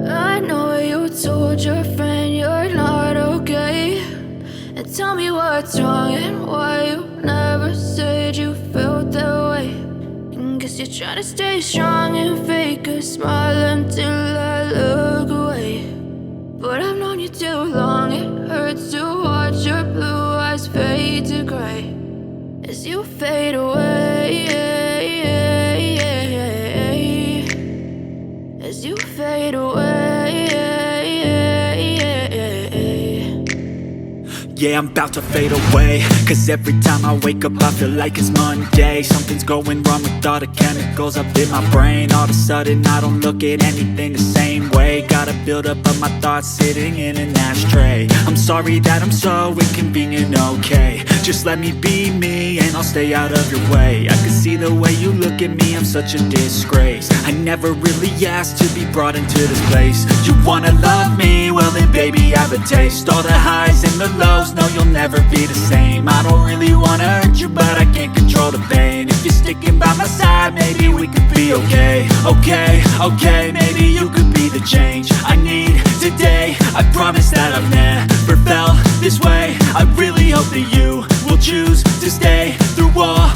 I know you told your friend you're not okay, and tell me what's wrong and why you never said you felt that way. And guess you're trying to stay strong and fake a smile until I look away. But I've known you too long, it hurts to watch your blue eyes fade to gray as you fade away, as you fade away. Yeah, I'm about to fade away, cause every time I wake up I feel like it's Monday. Something's going wrong with all the chemicals up in my brain. All of a sudden I don't look at anything the same way. Got a build up of my thoughts sitting in an ashtray. I'm sorry that I'm so inconvenient, okay. Just let me be me and I'll stay out of your way. I can see the way you look at me, I'm such a disgrace. I never really asked to be brought into this place. You wanna love me? Well then baby I have a taste. All the highs and the lows, no you'll never be the same. I don't really wanna hurt you but I can't control the pain. If you're sticking by my side, maybe we could be okay. Okay, maybe you could be the change I need today. I promise that I've never felt this way. I really hope that you will choose to stay through all